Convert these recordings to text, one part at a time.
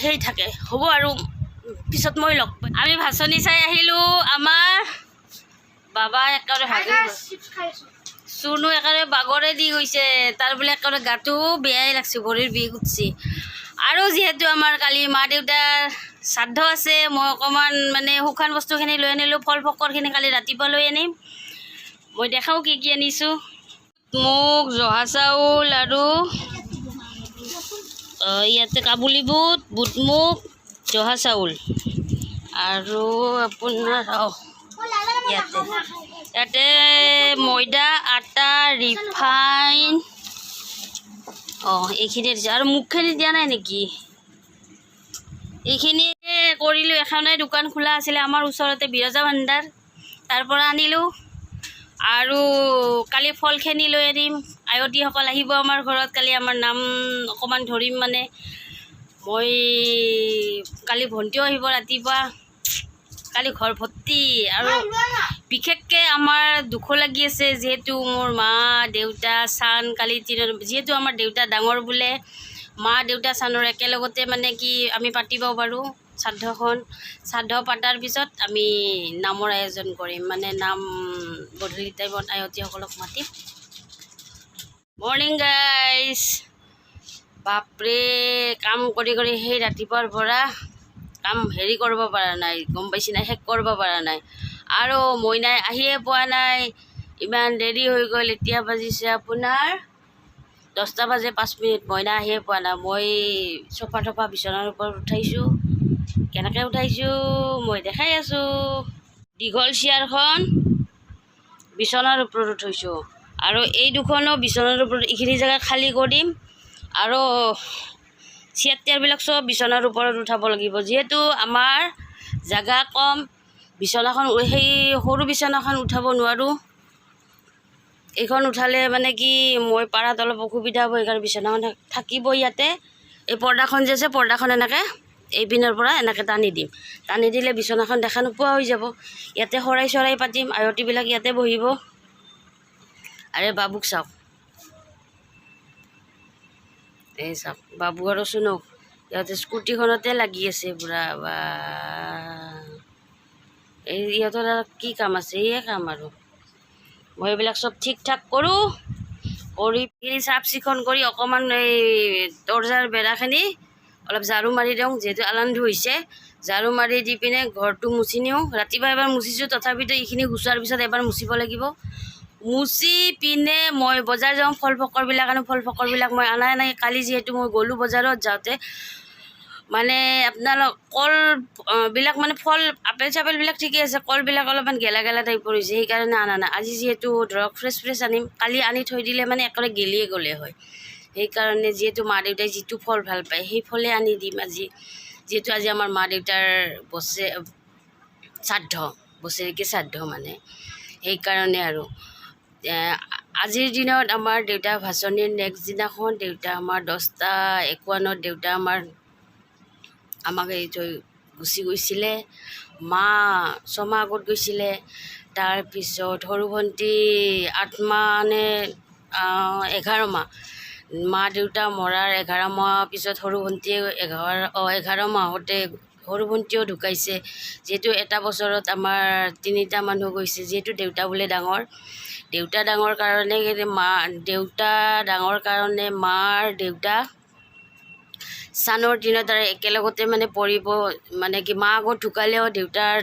সেই থাকে হ'ব আৰু পিছত মই লগ পাম। আমি ভাচনি চাই আহিলোঁ। আমাৰ বাবা একেবাৰে চুনো একেবাৰে বাগৰে দি গৈছে। তাৰ বোলে একেবাৰে গাটো বেয়াই লাগছে, ভৰিৰ বিষ উঠছে। আৰু যিহেতু আমাৰ কালি মা দেউতাৰ শ্ৰাদ্ধ আছে, মই অকণমান মানে শুকান বস্তুখিনি লৈ আনিলোঁ। ফল ফকৰখিনি কালি ৰাতিপুৱা লৈ আনিম। মই দেখাওঁ কি কি আনিছোঁ। মোক জহা চাউল আৰু ইয়াতে কাবুলী বুট, বুটমুগ, জহা চাউল আৰু আপোনাৰ ইয়াতে ময়দা, আটা, ৰিফাইন, এইখিনি দিছে। আৰু মুখখিনি দিয়া নাই নেকি? এইখিনি কৰিলোঁ। এখনে দোকান খোলা আছিলে আমাৰ ওচৰতে, বিৰজা ভাণ্ডাৰ, তাৰ পৰা আনিলোঁ। আৰু কালি ফলখিনি লৈ আনিম। আয়তীসকল আহিব আমাৰ ঘৰত। কালি আমাৰ নাম অকণমান ধৰিম মানে। মই কালি ভণ্টিও আহিব ৰাতিপুৱা। কালি ঘৰ ভৰ্তি। আৰু বিশেষকৈ আমাৰ দুখো লাগি আছে, যিহেতু মোৰ মা দেউতা চান কালি যিহেতু আমাৰ দেউতা ডাঙৰ বোলে, মা দেউতা চানৰ একেলগতে মানে কি আমি পাতিব পাৰোঁ শ্ৰাদ্ধখন। শ্ৰাদ্ধ পাতাৰ পিছত আমি নামৰ আয়োজন কৰিম, মানে নাম গধূলি টাইমত আয়তীসকলক মাতিম। Morning guys. বাপৰে, কাম কৰি কৰি সেই ৰাতিপুৱাৰ পৰা কাম হেৰি কৰিব পৰা নাই, গম পাইছি নাই, শেষ কৰিব পৰা নাই। আৰু মইনাই আহিয়ে পোৱা নাই, ইমান দেৰি হৈ গ'ল। এতিয়া বাজিছে আপোনাৰ 10টা বাজে 5 মিনিট। মইনা আহিয়ে পোৱা নাই। মই চফা তফা বিচনাৰ ওপৰত উঠাইছোঁ। কেনেকৈ উঠাইছোঁ মই দেখাই আছোঁ। দীঘল চেয়াৰখন বিচনাৰ ওপৰত উঠাইছোঁ, আৰু এই দুখনো বিচনাৰ ওপৰত। এইখিনি জেগা খালী কৰিম, আৰু চেয়াৰ টেয়াৰবিলাক চব বিচনাৰ ওপৰত উঠাব লাগিব। যিহেতু আমাৰ জেগা কম, বিচনাখন সেই সৰু বিচনাখন উঠাব নোৱাৰোঁ। এইখন উঠালে মানে কি মই পাৰাত অলপ অসুবিধা হ'ব, সেইকাৰণে বিচনাখন থাকিব ইয়াতে। এই পৰ্দাখন যে আছে, পৰ্দাখন এনেকৈ এই পিনৰ পৰা এনেকৈ টানি দিম। টানি দিলে বিচনাখন দেখা নোপোৱা হৈ যাব। ইয়াতে শৰাই চৰাই পাতিম, আয়তীবিলাক ইয়াতে বহিব। আৰে বাবুক চাওক, এই চাওক বাবু আৰু চুনক, ইহঁতে স্কুটিখনতে লাগি আছে পূৰা। বা এই ইহঁতৰ আৰু কি কাম আছে, এয়ে কাম আৰু। মই এইবিলাক চব ঠিক ঠাক কৰোঁ, কৰি চাফ চিকুণ কৰি অকণমান এই দৰ্জাৰ বেৰাখিনি অলপ ঝাৰু মাৰি দিওঁ। যিহেতু আলান্ধু হৈছে, ঝাৰু মাৰি দি পিনে ঘৰটো মুচি নিওঁ। ৰাতিপুৱা এবাৰ মুচিছোঁ, তথাপিতো এইখিনি গুচোৱাৰ পিছত এবাৰ মুচিব লাগিব। মুচি পিনে মই বজাৰ যাওঁ, ফল ফকৰবিলাক আনো। ফল ফকৰবিলাক মই অনাই নাই। কালি যিহেতু মই গ'লোঁ বজাৰত, যাওঁতে মানে আপোনালোক কলবিলাক মানে ফল আপেল চাপেলবিলাক ঠিকে আছে, কলবিলাক অলপমান গেলা গেলা টাইপৰ হৈছে, সেইকাৰণে অনা নাই। আজি যিহেতু ধৰক ফ্ৰেছ ফ্ৰেছ আনিম, কালি আনি থৈ দিলে মানে একেবাৰে গেলিয়ে গ'লে হয়। সেইকাৰণে যিহেতু মা দেউতাই যিটো ফল ভাল পায় সেই ফলে আনি দিম আজি। যিহেতু আজি আমাৰ মা দেউতাৰ শ্ৰাদ্ধ, বছৰেকীয়া শ্ৰাদ্ধ মানে, সেইকাৰণে আৰু আজিৰ দিনত আমাৰ দেউতা ভাচনিৰ নেক্সট দিনাখন দেউতা আমাৰ 10:51 দেউতা আমাক এই থৈ গুচি গৈছিলে। মা 6 মাহ আগত গৈছিলে। তাৰপিছত সৰু ভণ্টি 8 মাহ নে 11 মাহ। মা দেউতা মৰাৰ 11 মাহ পিছত সৰু ভণ্টিয়ে 11 মাহতে সৰু ভণ্টিও ঢুকাইছে। যিহেতু এটা বছৰত আমাৰ 3টা মানুহ গৈছে। যিহেতু দেউতা বোলে ডাঙৰ, দেউতা ডাঙৰ কাৰণে দেউতা ডাঙৰ কাৰণে মাৰ দেউতা চানৰ দিনত আৰু একেলগতে মানে পৰিব, মানে কি মা আগত ঢুকালেও দেউতাৰ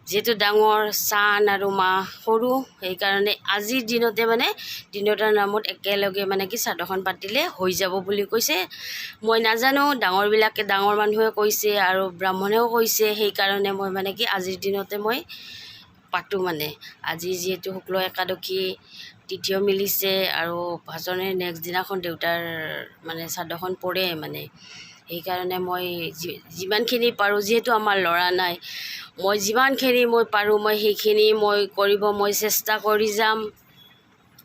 যিহেতু ডাঙৰ, চান আৰু মা সৰু, সেইকাৰণে আজিৰ দিনতে মানে তিনিওটাৰ নামত একেলগে মানে কি শ্ৰাদ্ধখন পাতিলে হৈ যাব বুলি কৈছে। মই নাজানো, ডাঙৰ মানুহে কৈছে আৰু ব্ৰাহ্মণেও কৈছে, সেইকাৰণে মই মানে কি আজিৰ দিনতে মই পাতোঁ। মানে আজি যিহেতু শুক্ল একাদশী তিথিও মিলিছে, আৰু ভাচনিৰ নেক্সট দিনাখন দেউতাৰ মানে শ্ৰাদ্ধখন পৰে মানে, সেইকাৰণে মই যিমানখিনি পাৰোঁ, যিহেতু আমাৰ ল'ৰা নাই, মই যিমানখিনি মই পাৰোঁ মই সেইখিনি মই কৰিব মই চেষ্টা কৰি যাম,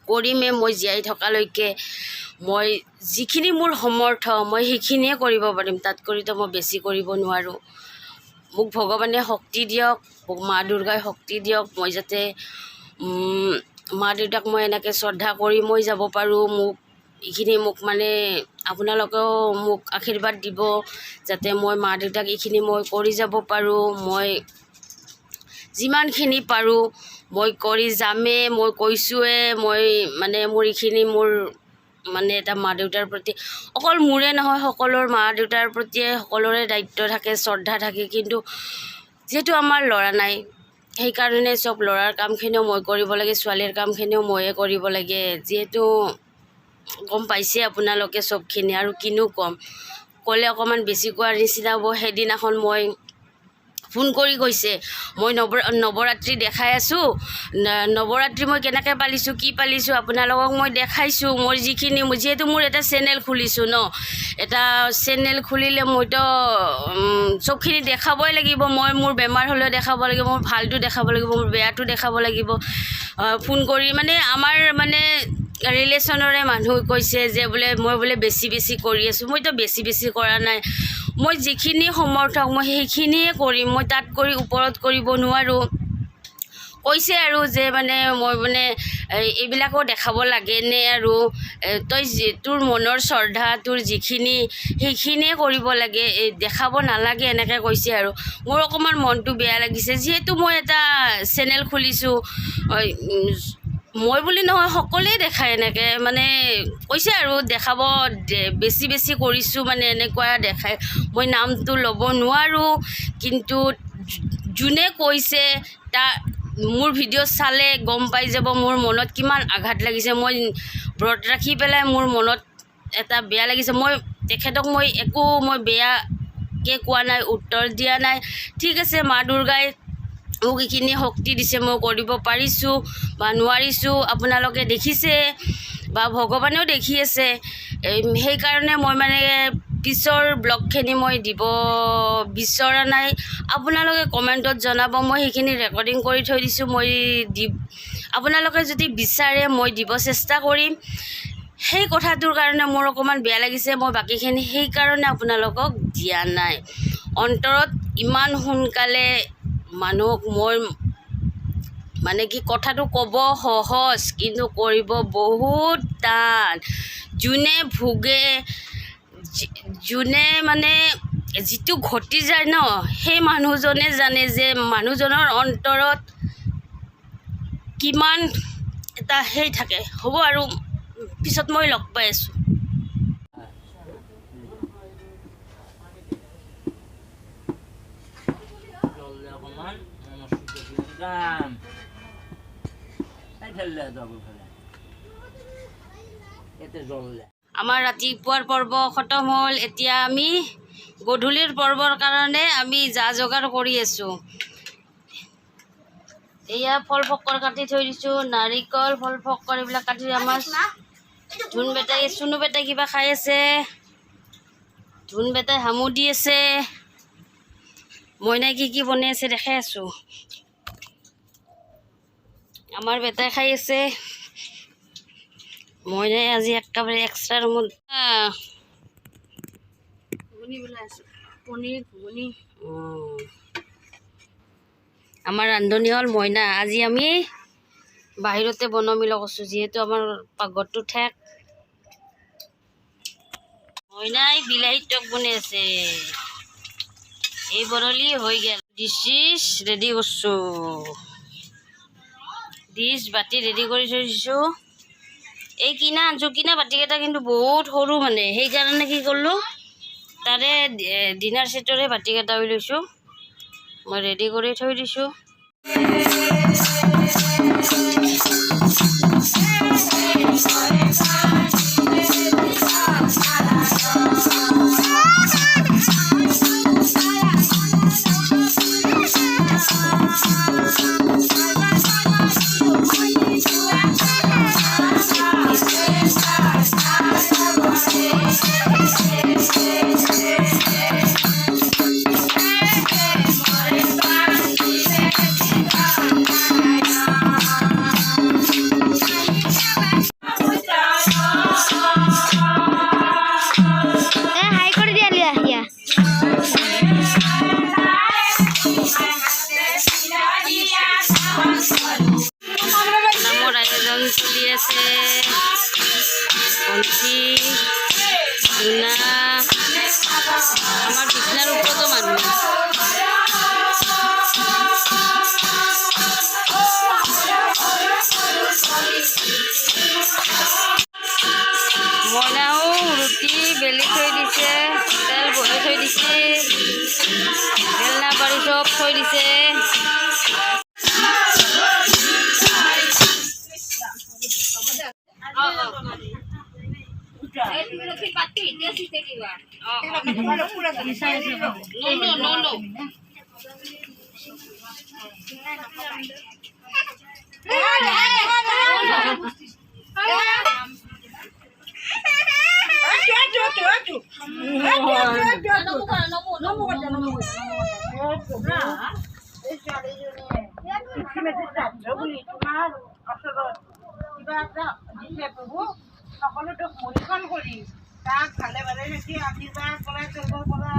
কৰিমে। মই জীয়াই থকালৈকে মই যিখিনি মোৰ সমৰ্থ মই সেইখিনিয়ে কৰিব পাৰিম, তাতকৈতো মই বেছি কৰিব নোৱাৰোঁ। মোক ভগৱানে শক্তি দিয়ক, মা দুৰ্গাই শক্তি দিয়ক, মই যাতে মা দেউতাক মই এনেকৈ শ্ৰদ্ধা কৰি মই যাব পাৰোঁ। মোক এইখিনি মোক মানে আপোনালোকেও মোক আশীৰ্বাদ দিব যাতে মই মা দেউতাক এইখিনি মই কৰি যাব পাৰোঁ। মই যিমানখিনি পাৰোঁ মই কৰি যামেই, মই কৈছোঁৱে। মই মানে মোৰ এইখিনি মোৰ মানে এটা মা দেউতাৰ প্ৰতি, অকল মোৰে নহয় সকলোৰ মা দেউতাৰ প্ৰতিয়ে সকলোৰে দায়িত্ব থাকে, শ্ৰদ্ধা থাকে। কিন্তু যিহেতু আমাৰ ল'ৰা নাই, সেইকাৰণে চব ল'ৰাৰ কামখিনিও মই কৰিব লাগে, ছোৱালীৰ কামখিনিও ময়ে কৰিব লাগে। যিহেতু গম পাইছে আপোনালোকে চবখিনি, আৰু কিনো ক'ম, ক'লে অকণমান বেছি কোৱাৰ নিচিনা হ'ব। সেইদিনাখন মই ফোন কৰি কৈছে মই নৱৰাত্ৰি দেখাই আছোঁ, নৱৰাত্ৰি মই কেনেকৈ পালিছোঁ, কি পালিছোঁ আপোনালোকক মই দেখাইছোঁ। মোৰ যিখিনি, যিহেতু মোৰ এটা চেনেল খুলিছোঁ ন, এটা চেনেল খুলিলে মইতো চবখিনি দেখাবই লাগিব। মই মোৰ বেমাৰ হ'লেও দেখাব লাগিব, মোৰ ভালটো দেখাব লাগিব, মোৰ বেয়াটো দেখাব লাগিব। ফোন কৰি মানে আমাৰ মানে ৰিলেশ্যনৰে মানুহ কৈছে যে বোলে মই বোলে বেছি কৰি আছোঁ। মইতো বেছি কৰা নাই। মই যিখিনি সমৰ্থক মই সেইখিনিয়ে কৰিম, মই তাত কৰি ওপৰত কৰিব নোৱাৰোঁ। কৈছে আৰু যে মানে মই মানে এইবিলাকো দেখাব লাগেনে, আৰু তই তোৰ মনৰ শ্ৰদ্ধা, তোৰ যিখিনি সেইখিনিয়ে কৰিব লাগে, দেখাব নালাগে, এনেকৈ কৈছে। আৰু মোৰ অকণমান মনটো বেয়া লাগিছে, যিহেতু মই এটা চেনেল খুলিছোঁ। মই বুলি নহয়, সকলোৱে দেখায় এনেকৈ মানে কৈছে আৰু দেখাব বেছি কৰিছোঁ মানে এনেকুৱা দেখায়। মই নামটো ল'ব নোৱাৰোঁ, কিন্তু যোনে কৈছে মোৰ ভিডিঅ' চালে গম পাই যাব মোৰ মনত কিমান আঘাত লাগিছে। মই ব্ৰত ৰাখি পেলাই মোৰ মনত এটা বেয়া লাগিছে। মই তেখেতক মই একো বেয়াকৈ কোৱা নাই, উত্তৰ দিয়া নাই। ঠিক আছে, মা দুৰ্গাই মোক এইখিনি শক্তি দিছে, মই কৰিব পাৰিছোঁ বা নোৱাৰিছোঁ আপোনালোকে দেখিছে বা ভগৱানেও দেখি আছে। সেইকাৰণে মই মানে পিছৰ ব্লগখিনি মই দিব বিচৰা নাই। আপোনালোকে কমেণ্টত জনাব, মই সেইখিনি ৰেকৰ্ডিং কৰি থৈ দিছোঁ। মই আপোনালোকে যদি বিচাৰে মই দিব চেষ্টা কৰিম। সেই কথাটোৰ কাৰণে মোৰ অকণমান বেয়া লাগিছে। মই বাকীখিনি সেইকাৰণে আপোনালোকক দিয়া নাই। অন্তৰত ইমান সোনকালে মানুহক মই মানে কি, কথাটো ক'ব সহজ কিন্তু কৰিব বহুত টান। যোনে ভোগে, যোনে মানে যিটো ঘটি যায় ন, সেই মানুহজনে জানে যে মানুহজনৰ অন্তৰত কিমান এটা সেই থাকে। হ'ব আৰু পিছত মই লগ পাই আছোঁ। আমাৰ ৰাতিপুৱাৰ পৰ্ব খতম হ'ল। এতিয়া আমি গধূলিৰ পৰ্বৰ কাৰণে আমি যা যোগাৰ কৰি আছোঁ। এয়া ফল ফক্কৰ কাটি থৈ দিছোঁ, নাৰিকল, ফল ফক্কৰ এইবিলাক কাটি। আমাৰ ধুন বেটাই, চুনু বেটাই কিবা খাই আছে, ধুন বেটাই হামু দি আছে, মইনাই কি বনাই আছে দেখাই আছোঁ। আমাৰ বেটাই খাই আছে, মইনাই আজি একেবাৰে এক্সট্ৰা ৰুমত ঘুগুনি বনাই আছোঁ, পনীৰ ঘুগুনি। আমাৰ ৰান্ধনি হ'ল মইনা। আজি আমি বাহিৰতে বনাম বুলি কৈছোঁ, যিহেতু আমাৰ পাকঘৰটো ঠেক। মইনাই বিলাহীৰ টক বনাই আছে। এই বৰলি হৈ গ'ল। ডিছ ৰেডি কৰিছোঁ, ডিছ বাতি ৰেডি কৰি থৈ দিছোঁ। এই কিনা আনছোঁ, কিনা বাতিকেইটা কিন্তু বহুত সৰু মানে, সেইকাৰণে কি কৰিলোঁ, তাৰে ডিনাৰ ছেটৰে বাতিকেইটা লৈছোঁ। মই ৰেডি কৰি থৈ দিছোঁ। আমাৰ বিছনাৰ ওপৰতো মানুহ মইনাও ৰুটি বেলি থৈ দিছে, তেল বনাই থৈ দিছে, বেলনা পাৰি চব থৈ দিছে। সকলোকে মনিখন কৰি তাক ভালে ভালে ৰাখি আশীৰ্বাদ কৰাই কৰিব পৰা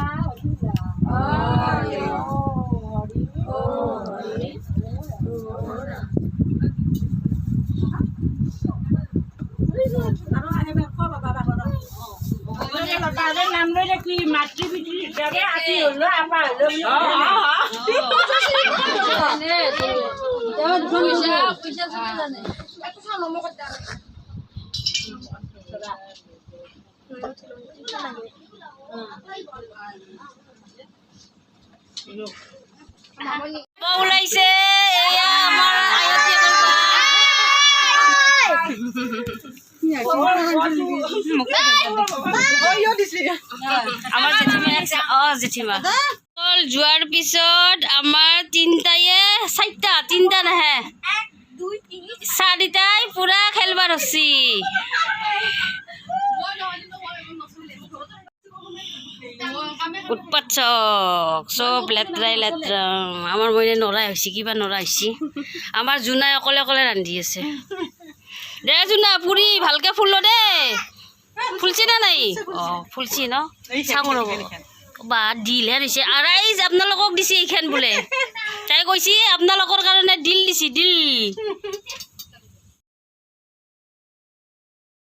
নাম লৈ ৰাখি মাতৃ পিতৃ হিচাপে আশী হলো আমাৰ ওলাইছে এয়া আমাৰ আয়তীয়া আমাৰ জেঠিমা যোৱাৰ পিছত আমাৰ তিনিটায়ে তিনিটা নাহে চাৰিটাই পুৰা খেলবা ধৰছি। উৎপাত চব লেতেৰাই লেতেৰা। আমাৰ মইনা নৰা হৈছে, কিবা নৰা হৈছে। আমাৰ জোনাই অকলে অকলে ৰান্ধি আছে। দে জোনা পুৰি ভালকে ফুলো দে। ফুলছি না নাই? অঁ ফুলছি ন, চাওঁ ৰ'ব। বা দিলহে দিছে, আৰাইজ আপোনালোকক দিছে এইখান বোলে। তাই কৈছে আপোনালোকৰ কাৰণে দিল দিছে, দিল।